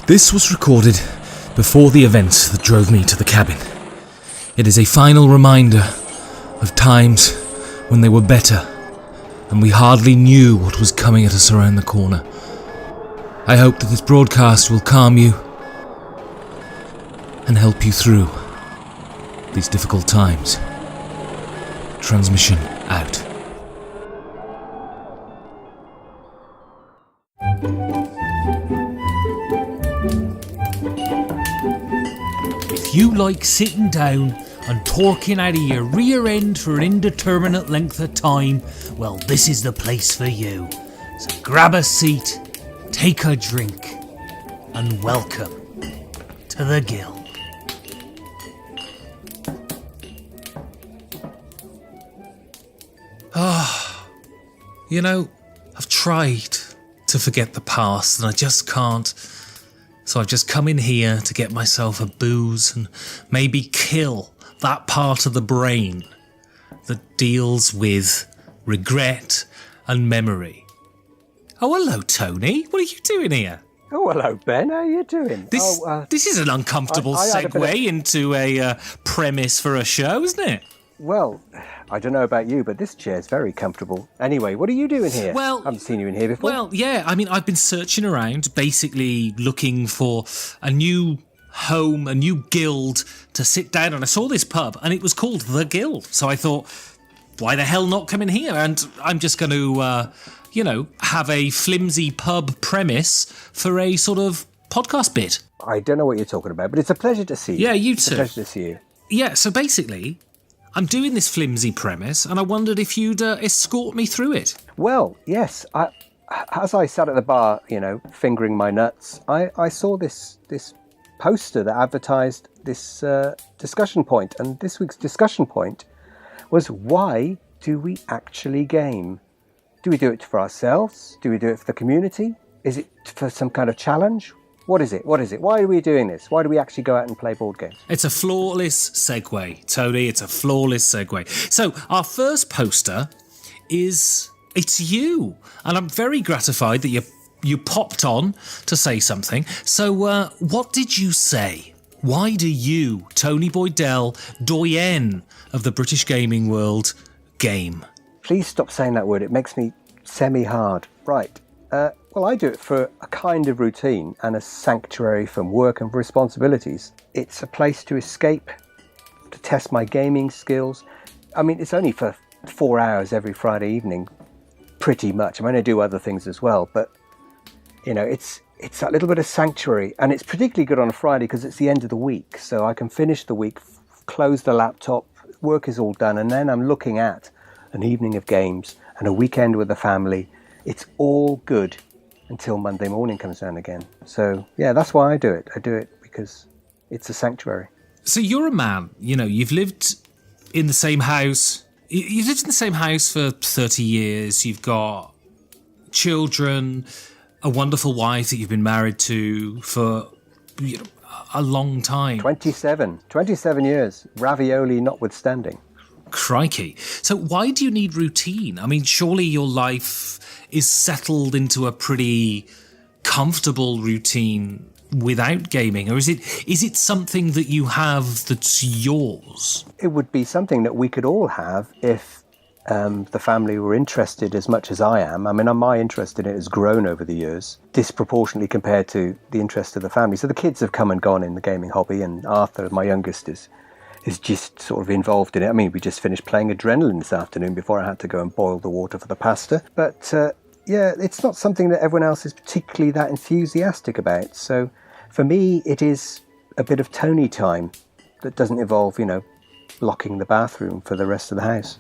This was recorded before the events that drove me to the cabin. It is a final reminder of times when they were better and we hardly knew what was coming at us around the corner. I hope that this broadcast will calm you and help you through these difficult times. Transmission out. If you like sitting down and talking out of your rear end for an indeterminate length of time, well, this is the place for you. So grab a seat, take a drink, and welcome to the Guild. You know, I've tried to forget the past and I just can't. So I've just come in here to get myself a booze and maybe kill that part of the brain that deals with regret and memory. Oh, hello, Tony. What are you doing here? Oh, hello, Ben. How are you doing? This is an uncomfortable segue into a premise for a show, isn't it? Well, I don't know about you, but this chair's very comfortable. Anyway, what are you doing here? Well, I haven't seen you in here before. Well, yeah, I mean, I've been searching around, basically looking for a new home, a new guild to sit down, and I saw this pub, and it was called The Guild. So I thought, why the hell not come in here? And I'm just going to, have a flimsy pub premise for a sort of podcast bit. I don't know what you're talking about, but it's a pleasure to see you. Yeah, you It's too. a pleasure to see you. Yeah, so basically, I'm doing this flimsy premise, and I wondered if you'd escort me through it. Well, yes. As I sat at the bar, fingering my nuts, I saw this poster that advertised this discussion point. And this week's discussion point was, why do we actually game? Do we do it for ourselves? Do we do it for the community? Is it for some kind of challenge? What is it? Why are we doing this? Why do we actually go out and play board games? It's a flawless segue, Tony. It's a flawless segue. So our first poster it's you. And I'm very gratified that you popped on to say something. So what did you say? Why do you, Tony Boydell, doyen of the British gaming world, game? Please stop saying that word. It makes me semi-hard. Right. Well, I do it for a kind of routine and a sanctuary from work and responsibilities. It's a place to escape, to test my gaming skills. I mean, it's only for 4 hours every Friday evening, pretty much. I mean, I do other things as well, but, it's a little bit of sanctuary. And it's particularly good on a Friday because it's the end of the week. So I can finish the week, close the laptop, work is all done, and then I'm looking at an evening of games and a weekend with the family. It's all good until Monday morning comes around again. So, yeah, that's why I do it. I do it because it's a sanctuary. So you're a man, you've lived in the same house. You've lived in the same house for 30 years. You've got children, a wonderful wife that you've been married to for a long time. 27 years, ravioli notwithstanding. Crikey. So why do you need routine? I mean, surely your life is settled into a pretty comfortable routine without gaming, or is it something that you have that's yours? It would be something that we could all have if the family were interested as much as I am. I mean, my interest in it has grown over the years, disproportionately compared to the interest of the family. So the kids have come and gone in the gaming hobby, and Arthur, my youngest, is just sort of involved in it. I mean, we just finished playing Adrenaline this afternoon before I had to go and boil the water for the pasta. But it's not something that everyone else is particularly that enthusiastic about. So for me, it is a bit of Tony time that doesn't involve, locking the bathroom for the rest of the house.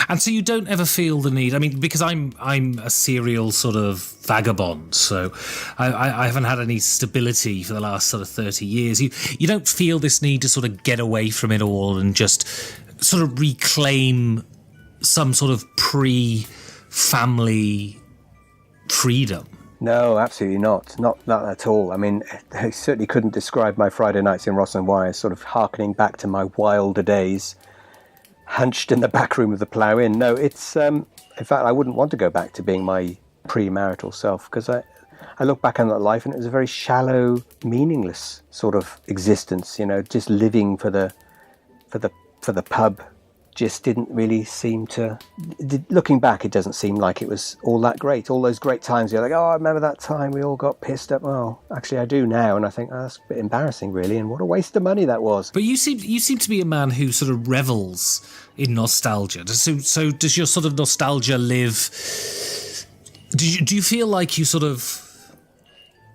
And so you don't ever feel the need, I mean, because I'm a serial sort of vagabond, so I haven't had any stability for the last sort of 30 years. You don't feel this need to sort of get away from it all and just sort of reclaim some sort of pre-family freedom? No, absolutely not. Not at all. I mean, I certainly couldn't describe my Friday nights in Ross and Wye as sort of harkening back to my wilder days, hunched in the back room of the Plough Inn. No, it's in fact, I wouldn't want to go back to being my pre-marital self, because I look back on that life, and it was a very shallow, meaningless sort of existence. Just living for the pub. Just didn't really seem to. Looking back, it doesn't seem like it was all that great. All those great times, you're like, oh, I remember that time we all got pissed up. Well, actually, I do now, and I think that's a bit embarrassing, really. And what a waste of money that was. But you seem to be a man who sort of revels in nostalgia. So does your sort of nostalgia live? Do you feel like you sort of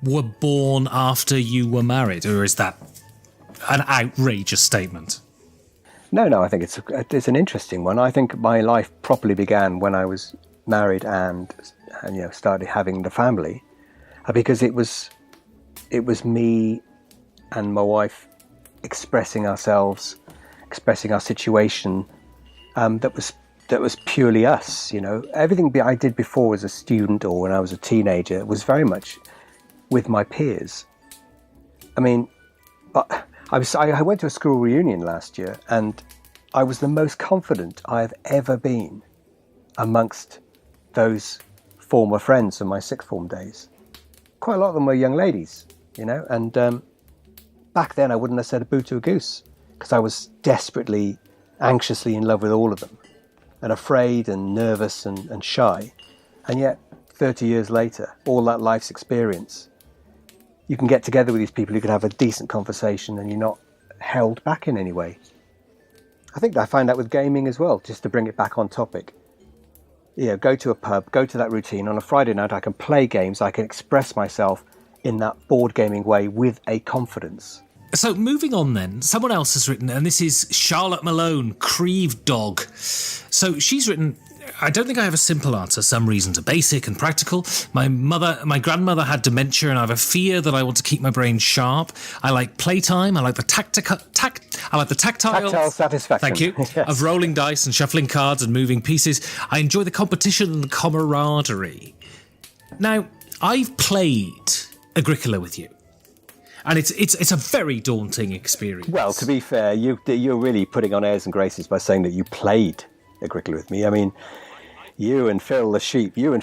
were born after you were married, or is that an outrageous statement? No, I think it's an interesting one. I think my life properly began when I was married and started having the family, because it was me and my wife expressing ourselves, expressing our situation. That was purely us. Everything I did before as a student or when I was a teenager was very much with my peers. I mean, but I went to a school reunion last year, and I was the most confident I have ever been amongst those former friends from my sixth form days. Quite a lot of them were young ladies, and back then I wouldn't have said a boo to a goose, because I was desperately, anxiously in love with all of them, and afraid and nervous and shy. And yet, 30 years later, all that life's experience, you can get together with these people, you can have a decent conversation, and you're not held back in any way. I think I find that with gaming as well, just to bring it back on topic. Go to a pub, go to that routine. On a Friday night, I can play games, I can express myself in that board gaming way with a confidence. So moving on then, someone else has written, and this is Charlotte Malone, Creve Dog. So she's written, I don't think I have a simple answer. Some reasons are basic and practical. My grandmother had dementia, and I have a fear that I want to keep my brain sharp. I like playtime. I like the tactile satisfaction. Thank you. Yes. Of rolling dice and shuffling cards and moving pieces. I enjoy the competition and the camaraderie. Now, I've played Agricola with you, and it's a very daunting experience. Well, to be fair, you're really putting on airs and graces by saying that you played Agricola with me. I mean, you and Phil the sheep were,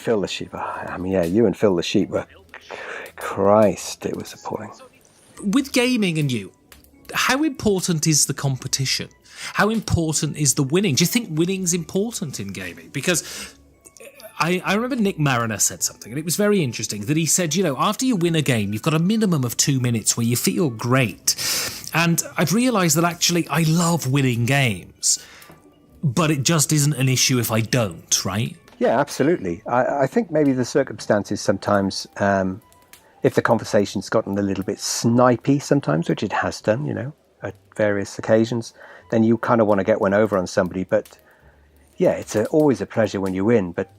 Christ, it was appalling. With gaming and you, how important is the competition? How important is the winning? Do you think winning's important in gaming? Because I remember Nick Mariner said something, and it was very interesting, that he said, after you win a game, you've got a minimum of 2 minutes where you feel great. And I've realised that actually I love winning games, but it just isn't an issue if I don't, right? Yeah, absolutely. I think maybe the circumstances sometimes, if the conversation's gotten a little bit snipey sometimes, which it has done, at various occasions, then you kind of want to get one over on somebody. But yeah, it's always a pleasure when you win. But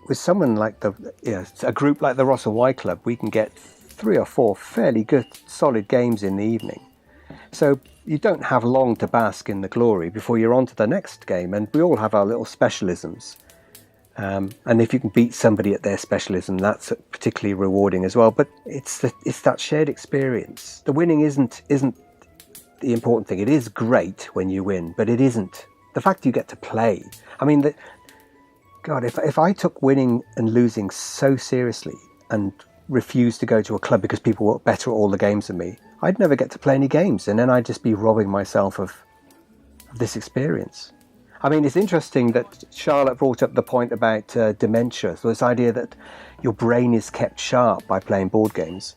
with someone like a group like the Russell Y Club, we can get 3 or 4 fairly good, solid games in the evening. So you don't have long to bask in the glory before you're on to the next game. And we all have our little specialisms. And if you can beat somebody at their specialism, that's particularly rewarding as well. But it's that shared experience. The winning isn't the important thing. It is great when you win, but it isn't. The fact you get to play. I mean, God, if I took winning and losing so seriously and refused to go to a club because people were better at all the games than me, I'd never get to play any games, and then I'd just be robbing myself of this experience. I mean, it's interesting that Charlotte brought up the point about dementia, so this idea that your brain is kept sharp by playing board games.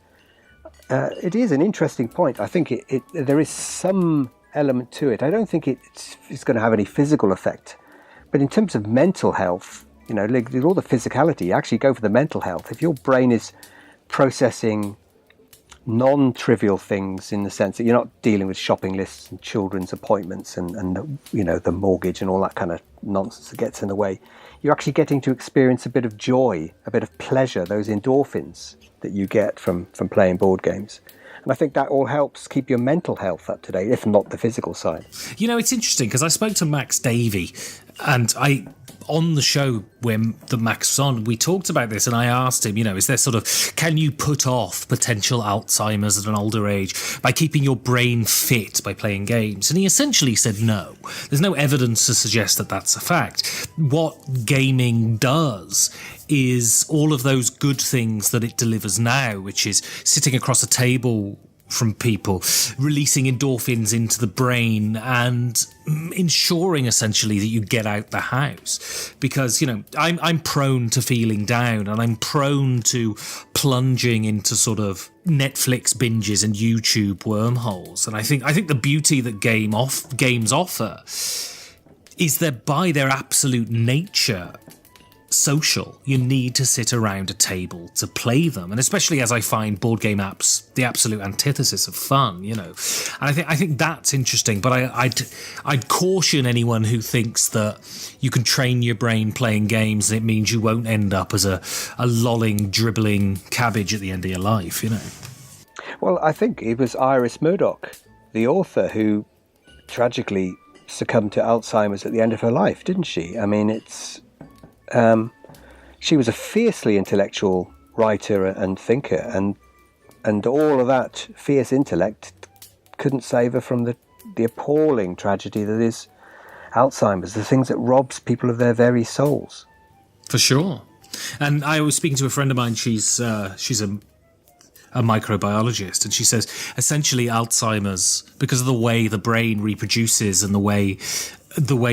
It is an interesting point. I think there is some element to it. I don't think it's going to have any physical effect, but in terms of mental health, like with all the physicality, you actually go for the mental health. If your brain is processing non-trivial things in the sense that you're not dealing with shopping lists and children's appointments and the mortgage and all that kind of nonsense that gets in the way, you're actually getting to experience a bit of joy, a bit of pleasure, those endorphins that you get from playing board games. And I think that all helps keep your mental health up to date, if not the physical side. It's interesting because I spoke to Max Davey And on the show when the Max was on, we talked about this, and I asked him, is there can you put off potential Alzheimer's at an older age by keeping your brain fit by playing games? And he essentially said no. There's no evidence to suggest that that's a fact. What gaming does is all of those good things that it delivers now, which is sitting across a table from people, releasing endorphins into the brain and ensuring essentially that you get out the house. Because, I'm prone to feeling down, and I'm prone to plunging into sort of Netflix binges and YouTube wormholes. And I think the beauty that games offer is that by their absolute nature, social. You need to sit around a table to play them, and especially as I find board game apps the absolute antithesis of fun, And I think that's interesting. But I'd caution anyone who thinks that you can train your brain playing games and it means you won't end up as a lolling, dribbling cabbage at the end of your life, Well, I think it was Iris Murdoch, the author, who tragically succumbed to Alzheimer's at the end of her life, didn't she? I mean, she was a fiercely intellectual writer and thinker, and all of that fierce intellect couldn't save her from the appalling tragedy that is Alzheimer's, the things that robs people of their very souls. For sure. And I was speaking to a friend of mine, she's a microbiologist, and she says essentially Alzheimer's, because of the way the brain reproduces and the way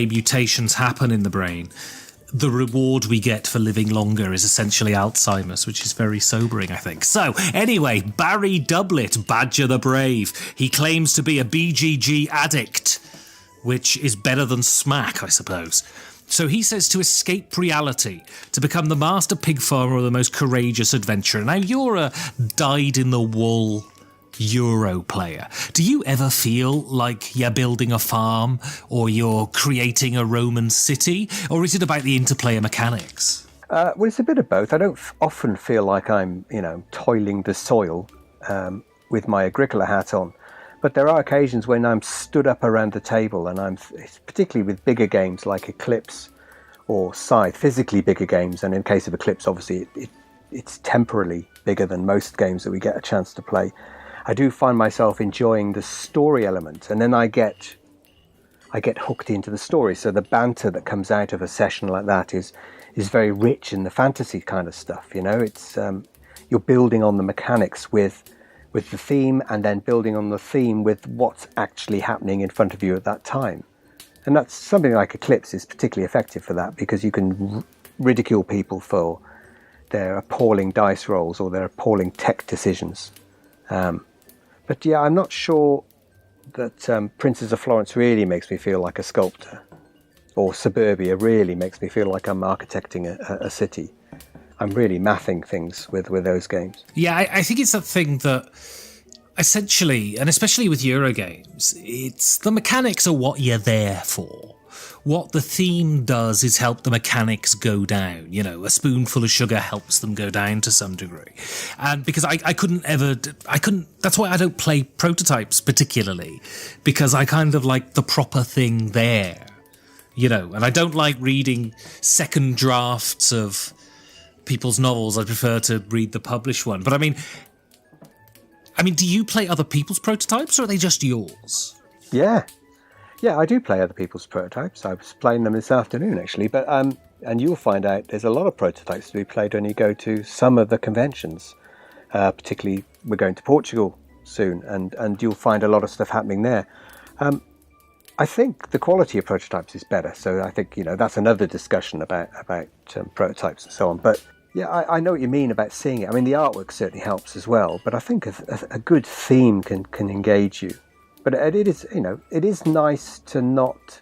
mutations happen in the brain, the reward we get for living longer is essentially Alzheimer's, which is very sobering, I think. So, anyway, Barry Doublet, Badger the Brave. He claims to be a BGG addict, which is better than smack, I suppose. So he says to escape reality, to become the master pig farmer or the most courageous adventurer. Now, you're a dyed-in-the-wool Euro player. Do you ever feel like you're building a farm or you're creating a Roman city, or is it about the interplayer mechanics? Well, it's a bit of both. I don't often feel like I'm, toiling the soil with my Agricola hat on, but there are occasions when I'm stood up around the table, and particularly with bigger games like Eclipse or Scythe, physically bigger games, and in case of Eclipse, obviously it's temporally bigger than most games that we get a chance to play. I do find myself enjoying the story element, and then I get hooked into the story. So the banter that comes out of a session like that is very rich in the fantasy kind of stuff. It's you're building on the mechanics with the theme, and then building on the theme with what's actually happening in front of you at that time. And that's something like Eclipse is particularly effective for that, because you can ridicule people for their appalling dice rolls or their appalling tech decisions. But yeah, I'm not sure that Princes of Florence really makes me feel like a sculptor, or Suburbia really makes me feel like I'm architecting a city. I'm really mathing things with those games. Yeah, I think it's that thing that essentially, and especially with Eurogames, it's the mechanics are what you're there for. What the theme does is help the mechanics go down. A spoonful of sugar helps them go down to some degree. And because I couldn't, that's why I don't play prototypes particularly, because I kind of like the proper thing there, and I don't like reading second drafts of people's novels. I prefer to read the published one. But I mean, do you play other people's prototypes, or are they just yours? Yeah, I do play other people's prototypes. I was playing them this afternoon, actually. But and you'll find out there's a lot of prototypes to be played when you go to some of the conventions. Particularly, we're going to Portugal soon, and you'll find a lot of stuff happening there. I think the quality of prototypes is better. So I think that's another discussion about prototypes and so on. But yeah, I know what you mean about seeing it. I mean, the artwork certainly helps as well. But I think a good theme can engage you. But it is nice to not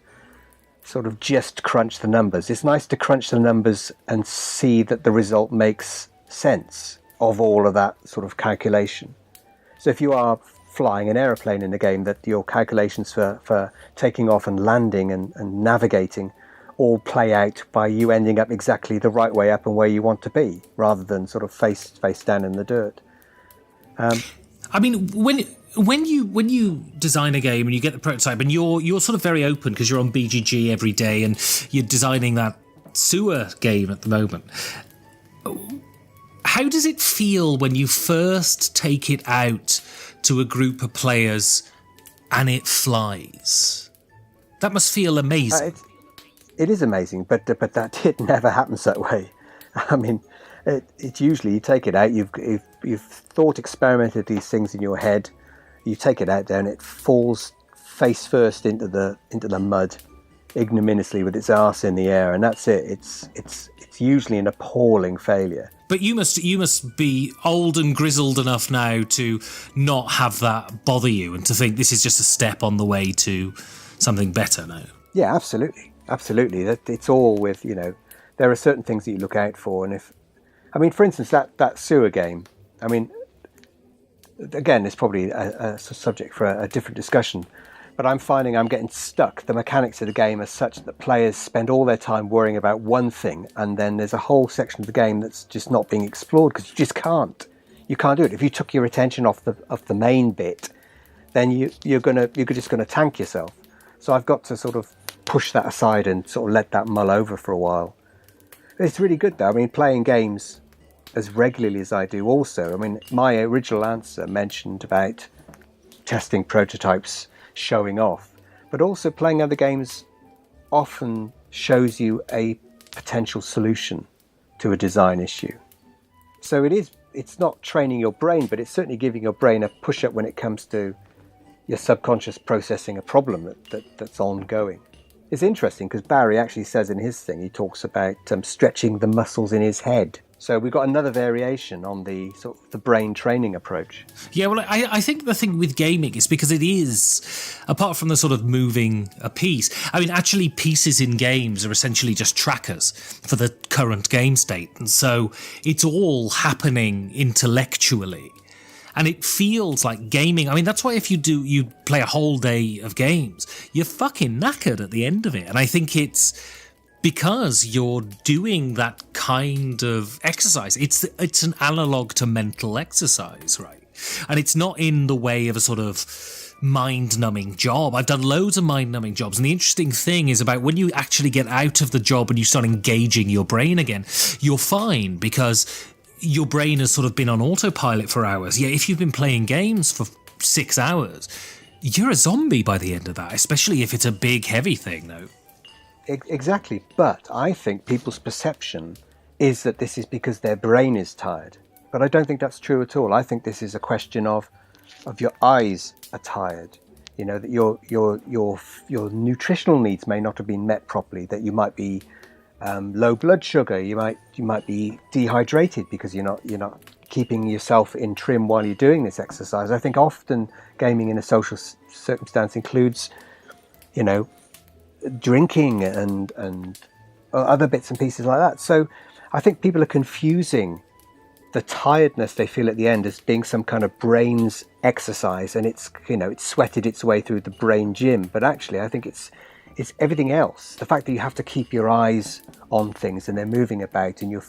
sort of just crunch the numbers. It's nice to crunch the numbers and see that the result makes sense of all of that sort of calculation. So if you are flying an aeroplane in a game, that your calculations for taking off and landing and navigating all play out by you ending up exactly the right way up and where you want to be, rather than sort of face down in the dirt. I mean, when you design a game and you get the prototype and you're sort of very open because you're on BGG every day and you're designing that sewer game at the moment, how does it feel when you first take it out to a group of players and it flies? That must feel amazing. It is amazing, but that never happens that way. I mean, it's usually you take it out, you've thought, experimented these things in your head, you take it out there and it falls face first into the mud, ignominiously with its arse in the air, and that's it. It's usually an appalling failure. But you must be old and grizzled enough now to not have that bother you and to think this is just a step on the way to something better now. Yeah, absolutely. It's all with, there are certain things that you look out for, and for instance, that sewer game, again, it's probably a subject for a different discussion, but I'm finding I'm getting stuck. The mechanics of the game are such that players spend all their time worrying about one thing, and then there's a whole section of the game that's just not being explored because you just can't. You can't do it. If you took your attention off the main bit, then you're just gonna tank yourself. So I've got to sort of push that aside and sort of let that mull over for a while. It's really good though. Playing games as regularly as I do also. My original answer mentioned about testing prototypes, showing off, but also playing other games often shows you a potential solution to a design issue. So it's not training your brain, but it's certainly giving your brain a push-up when it comes to your subconscious processing a problem that's ongoing. It's interesting because Barry actually says in his thing, he talks about stretching the muscles in his head. So we've got another variation on the sort of the brain training approach. Yeah, well, I think the thing with gaming is because it is, apart from the sort of moving a piece, actually pieces in games are essentially just trackers for the current game state. And so it's all happening intellectually. And it feels like gaming. That's why if you play a whole day of games, you're fucking knackered at the end of it. And I think it's because you're doing that kind of exercise. It's an analog to mental exercise, right? And it's not in the way of a sort of mind-numbing job. I've done loads of mind-numbing jobs, and the interesting thing is about when you actually get out of the job and you start engaging your brain again, you're fine because your brain has sort of been on autopilot for hours. Yeah, if you've been playing games for 6 hours, you're a zombie by the end of that, especially if it's a big, heavy thing, though. Exactly, but I think people's perception is that this is because their brain is tired. But I don't think that's true at all. I think this is a question of your eyes are tired. That your nutritional needs may not have been met properly, that you might be low blood sugar, you might be dehydrated because you're not keeping yourself in trim while you're doing this exercise. I think often gaming in a social circumstance includes, drinking and other bits and pieces like that. So I think people are confusing the tiredness they feel at the end as being some kind of brain's exercise, and it's sweated its way through the brain gym. But actually, I think it's everything else. The fact that you have to keep your eyes on things and they're moving about, and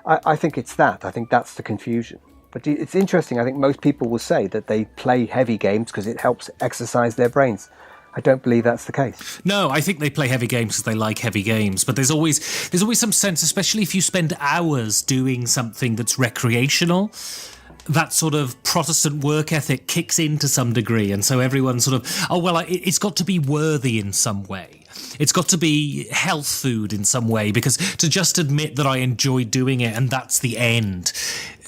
I think it's that. I think that's the confusion. But it's interesting. I think most people will say that they play heavy games because it helps exercise their brains. I don't believe that's the case. No, I think they play heavy games because they like heavy games. But there's always some sense, especially if you spend hours doing something that's recreational, that sort of Protestant work ethic kicks in to some degree. And so everyone's sort of, it's got to be worthy in some way. It's got to be health food in some way, because to just admit that I enjoy doing it and that's the end,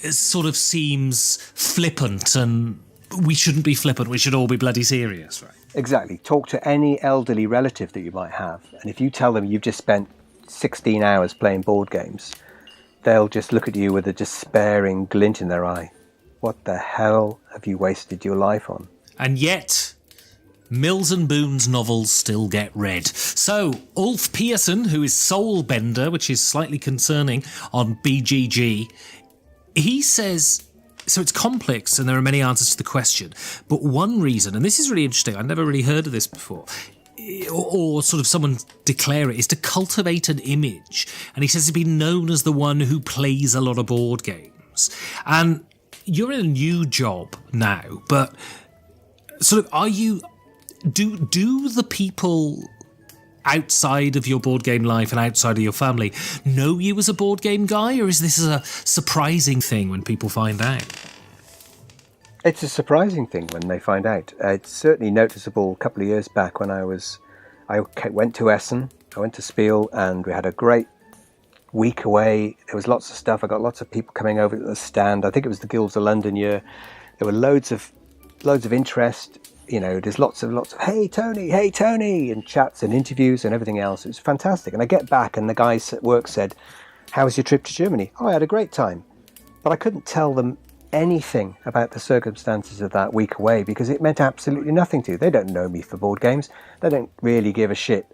it sort of seems flippant, and we shouldn't be flippant. We should all be bloody serious, right? Exactly. Talk to any elderly relative that you might have, and if you tell them you've just spent 16 hours playing board games, they'll just look at you with a despairing glint in their eye. What the hell have you wasted your life on? And yet, Mills and Boon's novels still get read. So, Ulf Pearson, who is Soulbender, which is slightly concerning, on BGG, he says, so it's complex and there are many answers to the question, but one reason, and this is really interesting, I've never really heard of this before, or sort of someone declare it, is to cultivate an image. And he says he's been known as the one who plays a lot of board games. And you're in a new job now, but sort of do the people outside of your board game life and outside of your family know you as a board game guy, or is this a surprising thing when people find out? It's a surprising thing when they find out. It's certainly noticeable a couple of years back when I went to Essen, I went to Spiel, and we had a great week away. There was lots of stuff. I got lots of people coming over to the stand. I think it was the Guilds of London year. There were loads of interest. You know, there's lots of hey Tony, and chats and interviews and everything else. It was fantastic. And I get back and the guys at work said, "How was your trip to Germany?" "Oh, I had a great time." But I couldn't tell them anything about the circumstances of that week away because it meant absolutely nothing to. They don't know me for board games. They don't really give a shit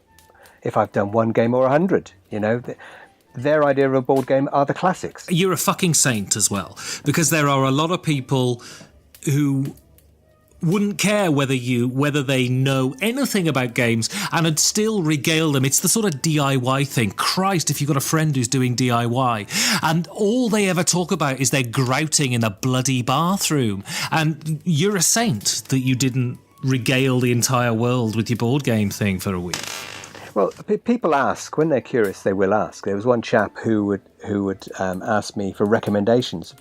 if I've done one game or 100. You know, their idea of a board game are the classics. You're a fucking saint as well, because there are a lot of people who wouldn't care whether they know anything about games and would still regale them. It's the sort of DIY thing. Christ, if you've got a friend who's doing DIY and all they ever talk about is they're grouting in a bloody bathroom, and you're a saint that you didn't regale the entire world with your board game thing for a week. Well, people ask when they're curious. They will ask. There was one chap who would ask me for recommendations.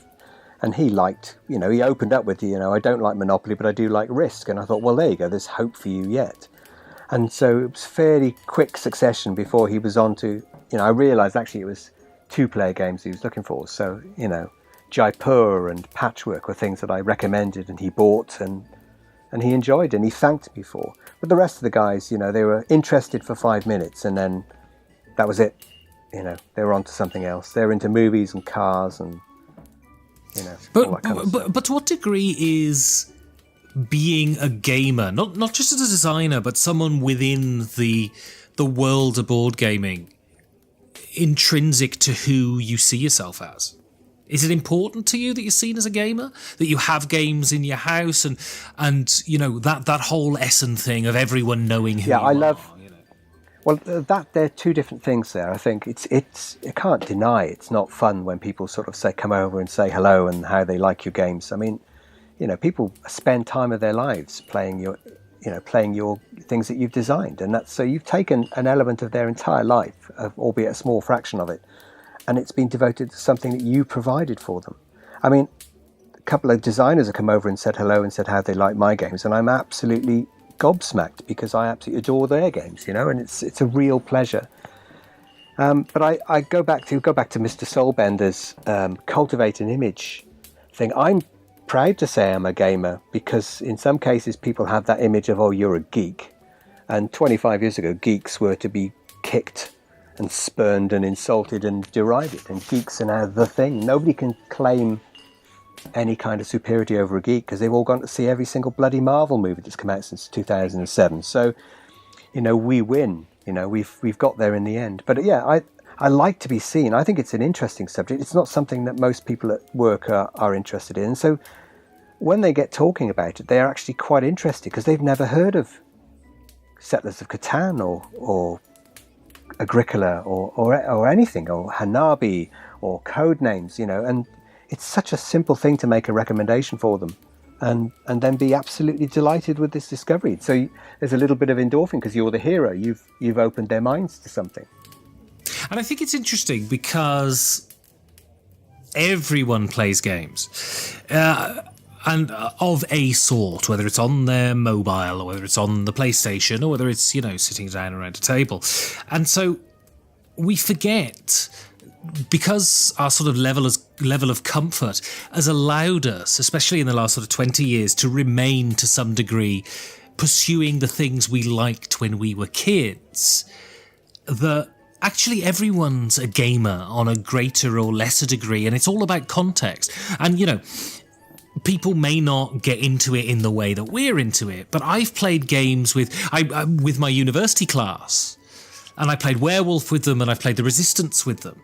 And he liked, he opened up with, I don't like Monopoly, but I do like Risk. And I thought, well, there you go, there's hope for you yet. And so it was fairly quick succession before he was on to, I realised actually it was 2-player games he was looking for. So, Jaipur and Patchwork were things that I recommended and he bought and he enjoyed and he thanked me for. But the rest of the guys, they were interested for 5 minutes and then that was it. They were on to something else. They're into movies and cars and But to what degree is being a gamer, not just as a designer, but someone within the world of board gaming, intrinsic to who you see yourself as? Is it important to you that you're seen as a gamer, that you have games in your house, and that whole Essen thing of everyone knowing who you are? Well, they're two different things there. I think I can't deny it's not fun when people sort of come over and say hello and how they like your games. I mean, people spend time of their lives playing your things that you've designed, and so you've taken an element of their entire life, albeit a small fraction of it, and it's been devoted to something that you provided for them. I mean, a couple of designers have come over and said hello and said how they like my games, and I'm absolutely gobsmacked because I absolutely adore their games, and it's a real pleasure. But I go back to Mr. Soulbender's cultivate an image thing. I'm proud to say I'm a gamer because in some cases people have that image of, oh, you're a geek. And 25 years ago, geeks were to be kicked and spurned and insulted and derided. And geeks are now the thing. Nobody can claim any kind of superiority over a geek because they've all gone to see every single bloody Marvel movie that's come out since 2007. So, we win. We've got there in the end. But yeah, I like to be seen. I think it's an interesting subject. It's not something that most people at work are interested in. So when they get talking about it, they're actually quite interested because they've never heard of Settlers of Catan or Agricola or anything, or Hanabi or Codenames, and it's such a simple thing to make a recommendation for them and then be absolutely delighted with this discovery. So there's a little bit of endorphin because you're the hero. You've opened their minds to something. And I think it's interesting because everyone plays games. And of a sort, whether it's on their mobile or whether it's on the PlayStation or whether it's, sitting down around a table. And so we forget, because our sort of level of comfort has allowed us, especially in the last sort of 20 years, to remain to some degree pursuing the things we liked when we were kids, that actually everyone's a gamer on a greater or lesser degree, and it's all about context. And, people may not get into it in the way that we're into it, but I've played games with my university class, and I played Werewolf with them, and I've played The Resistance with them.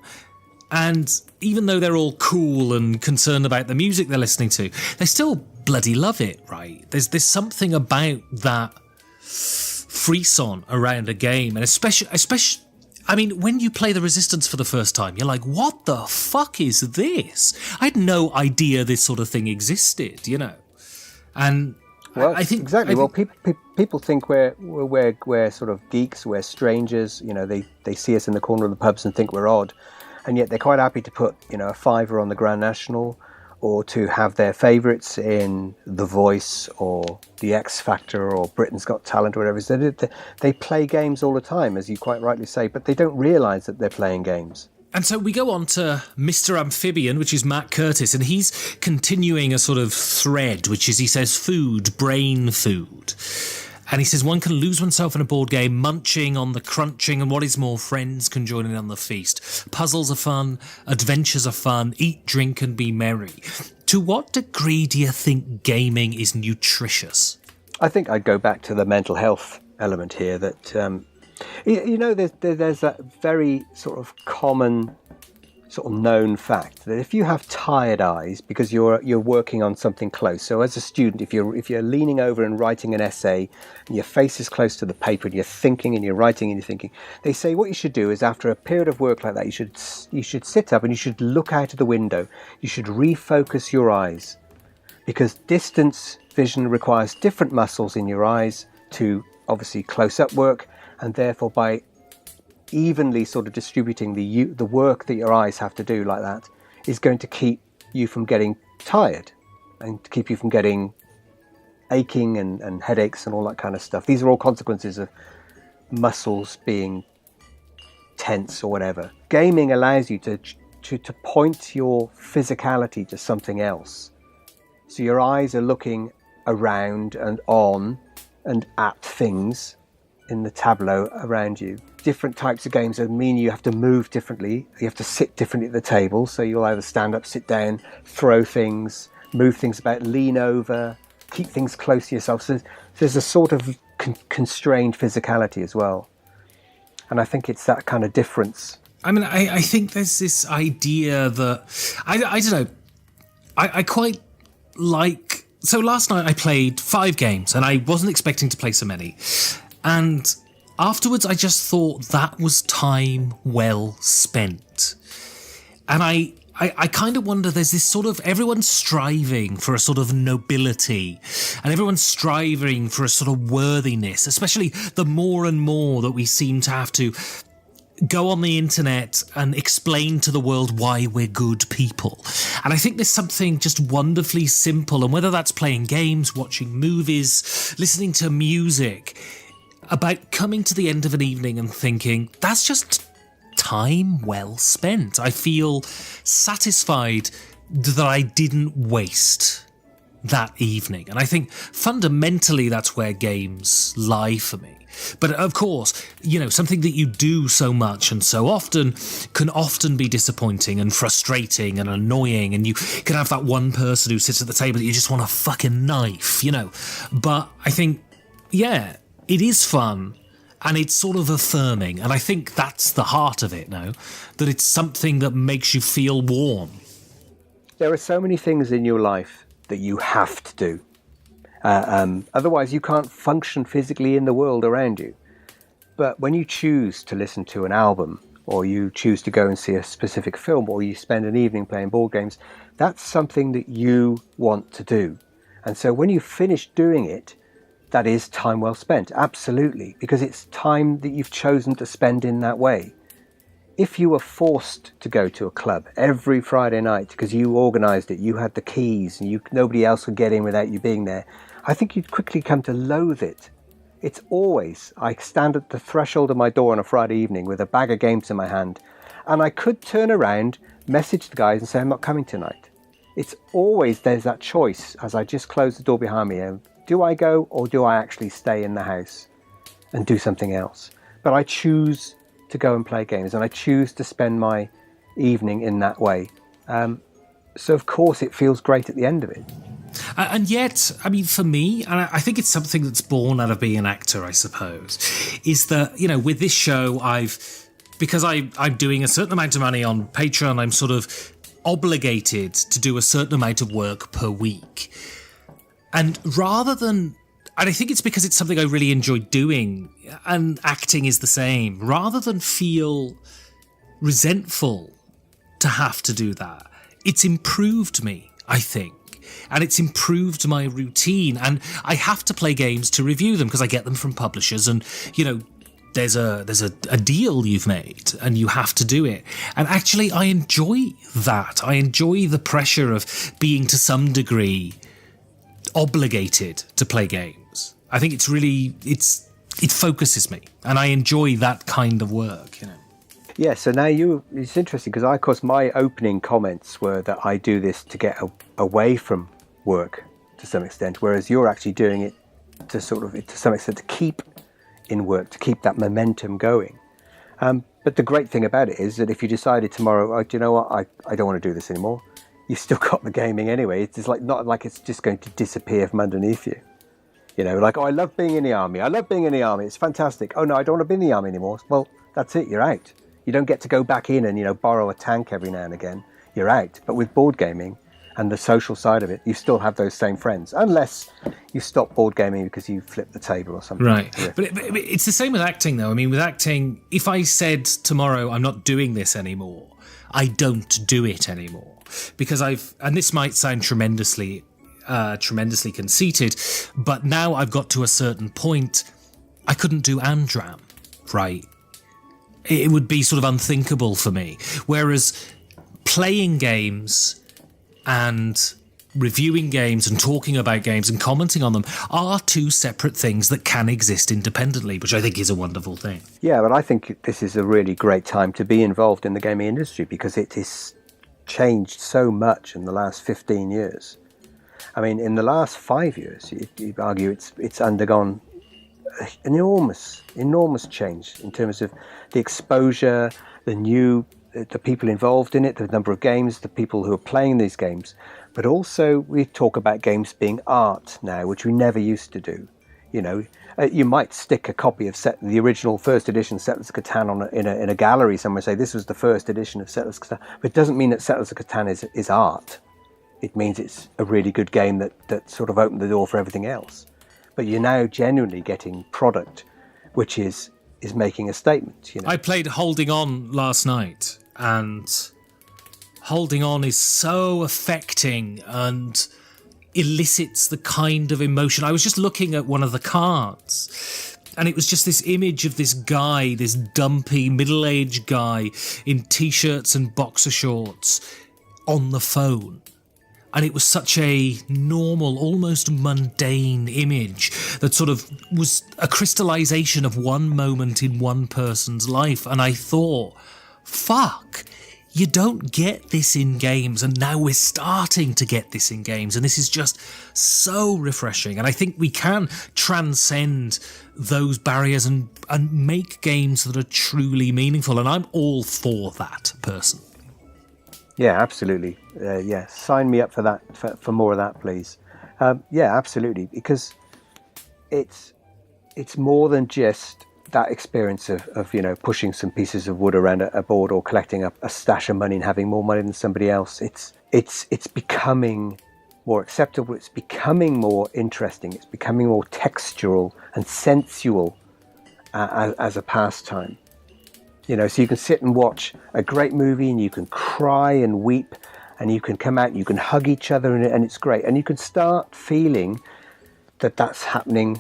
And even though they're all cool and concerned about the music they're listening to, they still bloody love it, right? There's something about that frisson around a game, and especially I mean, when you play The Resistance for the first time, you're like, what the fuck is this? I had no idea this sort of thing existed, you know? And well, I think... Exactly. I think, People think we're sort of geeks, we're strangers, you know, they see us in the corner of the pubs and think we're odd. And yet they're quite happy to put, you know, a fiver on the Grand National, or to have their favourites in The Voice or The X Factor or Britain's Got Talent or whatever. They play games all the time, as you quite rightly say, but they don't realise that they're playing games. And so we go on to Mr. Amphibian, which is Matt Curtis, and he's continuing a sort of thread, which is, he says, food, brain food. And he says one can lose oneself in a board game, munching on the crunching, and what is more, friends can join in on the feast. Puzzles are fun, adventures are fun, eat, drink, and be merry. To what degree do you think gaming is nutritious? I think I'd go back to the mental health element here, that, you know, there's that very sort of common, sort of known fact that if you have tired eyes because you're working on something close, so as a student, if you're leaning over and writing an essay and your face is close to the paper and you're thinking and you're writing and you're thinking, they say what you should do is, after a period of work like that, you should sit up and you should look out of the window. You should refocus your eyes, because distance vision requires different muscles in your eyes to obviously close-up work, and therefore by evenly sort of distributing the work that your eyes have to do like that is going to keep you from getting tired and to keep you from getting aching and headaches and all that kind of stuff. These are all consequences of muscles being tense or whatever. Gaming allows you to point your physicality to something else. So your eyes are looking around and on and at things in the tableau around you. Different types of games mean you have to move differently. You have to sit differently at the table. So you'll either stand up, sit down, throw things, move things about, lean over, keep things close to yourself. So there's a sort of constrained physicality as well. And I think it's that kind of difference. I mean, I think there's this idea that, I don't know, I quite like... So last night I played 5 games and I wasn't expecting to play so many. And afterwards, I just thought that was time well spent. And I kind of wonder, there's this sort of, everyone's striving for a sort of nobility, and everyone's striving for a sort of worthiness, especially the more and more that we seem to have to go on the internet and explain to the world why we're good people. And I think there's something just wonderfully simple, and whether that's playing games, watching movies, listening to music, about coming to the end of an evening and thinking, that's just time well spent. I feel satisfied that I didn't waste that evening. And I think fundamentally that's where games lie for me. But of course, you know, something that you do so much and so often can often be disappointing and frustrating and annoying, and you can have that one person who sits at the table that you just want to fucking knife, you know. But I think, yeah, it is fun, and it's sort of affirming, and I think that's the heart of it now, that it's something that makes you feel warm. There are so many things in your life that you have to do. Otherwise, you can't function physically in the world around you. But when you choose to listen to an album, or you choose to go and see a specific film, or you spend an evening playing board games, that's something that you want to do. And so when you finish doing it, that is time well spent, absolutely, because it's time that you've chosen to spend in that way. If you were forced to go to a club every Friday night because you organised it, you had the keys, and nobody else would get in without you being there, I think you'd quickly come to loathe it. It's always, I stand at the threshold of my door on a Friday evening with a bag of games in my hand, and I could turn around, message the guys and say, I'm not coming tonight. It's always, there's that choice as I just close the door behind me. Do I go, or do I actually stay in the house and do something else? But I choose to go and play games, and I choose to spend my evening in that way. So of course it feels great at the end of it. And yet, I mean, for me, and I think it's something that's born out of being an actor, I suppose, is that, you know, with this show, because I'm doing a certain amount of money on Patreon, I'm sort of obligated to do a certain amount of work per week. And rather than, And I think it's because it's something I really enjoy doing, and acting is the same. Rather than feel resentful to have to do that, it's improved me, I think. And it's improved my routine. And I have to play games to review them because I get them from publishers. And, you know, there's a deal you've made and you have to do it. And actually, I enjoy that. I enjoy the pressure of being, to some degree, obligated to play games. I think it focuses me, and I enjoy that kind of work, you know. Yeah, so now it's interesting because of course, my opening comments were that I do this to get away from work to some extent, whereas you're actually doing it to some extent to keep in work, to keep that momentum going. But the great thing about it is that if you decided tomorrow, oh, do you know what, I don't want to do this anymore, you've still got the gaming anyway. It's just not like it's just going to disappear from underneath you. You know, like, oh, I love being in the army. It's fantastic. Oh no, I don't want to be in the army anymore. Well, that's it. You're out. You don't get to go back in and, you know, borrow a tank every now and again. You're out. But with board gaming and the social side of it, you still have those same friends, unless you stop board gaming because you flip the table or something. Right. But it's the same with acting, though. I mean, with acting, if I said tomorrow I'm not doing this anymore, I don't do it anymore. Because and this might sound tremendously conceited, but now I've got to a certain point, I couldn't do Amdram, right? It would be sort of unthinkable for me. Whereas playing games and reviewing games and talking about games and commenting on them are two separate things that can exist independently, which I think is a wonderful thing. Yeah, but I think this is a really great time to be involved in the gaming industry because it has changed so much in the last 15 years. I mean, in the last 5 years, you'd argue it's undergone an enormous change in terms of the exposure, the people involved in it, the number of games, the people who are playing these games. But also, we talk about games being art now, which we never used to do. You know, you might stick a copy of the original first edition Settlers of Catan in a gallery somewhere, and say this was the first edition of Settlers of Catan. But it doesn't mean that Settlers of Catan is art. It means it's a really good game that sort of opened the door for everything else. But you're now genuinely getting product which is making a statement. You know? I played Holding On last night, and Holding On is so affecting and elicits the kind of emotion. I was just looking at one of the cards, and it was just this image of this guy, this dumpy, middle-aged guy in T-shirts and boxer shorts on the phone. And it was such a normal, almost mundane image that sort of was a crystallization of one moment in one person's life. And I thought, fuck, you don't get this in games. And now we're starting to get this in games. And this is just so refreshing. And I think we can transcend those barriers and make games that are truly meaningful. And I'm all for that, personally. Yeah, absolutely. Yeah, sign me up for that, for more of that, please. Yeah, absolutely, because it's more than just that experience of you know, pushing some pieces of wood around a board or collecting a stash of money and having more money than somebody else. It's becoming more acceptable. It's becoming more interesting. It's becoming more textural and sensual as a pastime. You know, so you can sit and watch a great movie and you can cry and weep and you can come out and you can hug each other and it's great. And you can start feeling that that's happening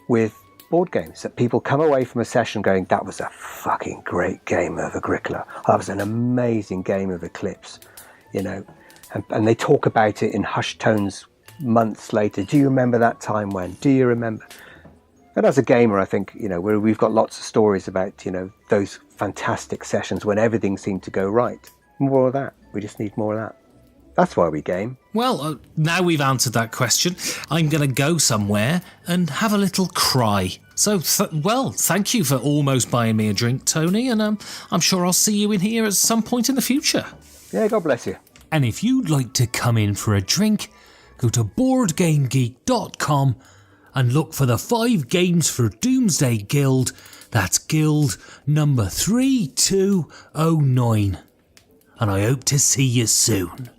with board games, that people come away from a session going, that was a fucking great game of Agricola. That was an amazing game of Eclipse, you know. And they talk about it in hushed tones months later. Do you remember that time when? Do you remember? And as a gamer, I think, you know, we've got lots of stories about, you know, those fantastic sessions when everything seemed to go right. More of that. We just need more of that. That's why we game. Well, now we've answered that question, I'm going to go somewhere and have a little cry. So, thank you for almost buying me a drink, Tony, and I'm sure I'll see you in here at some point in the future. Yeah, God bless you. And if you'd like to come in for a drink, go to BoardGameGeek.com and look for the 5 games for Doomsday Guild. That's Guild number 3209. And I hope to see you soon.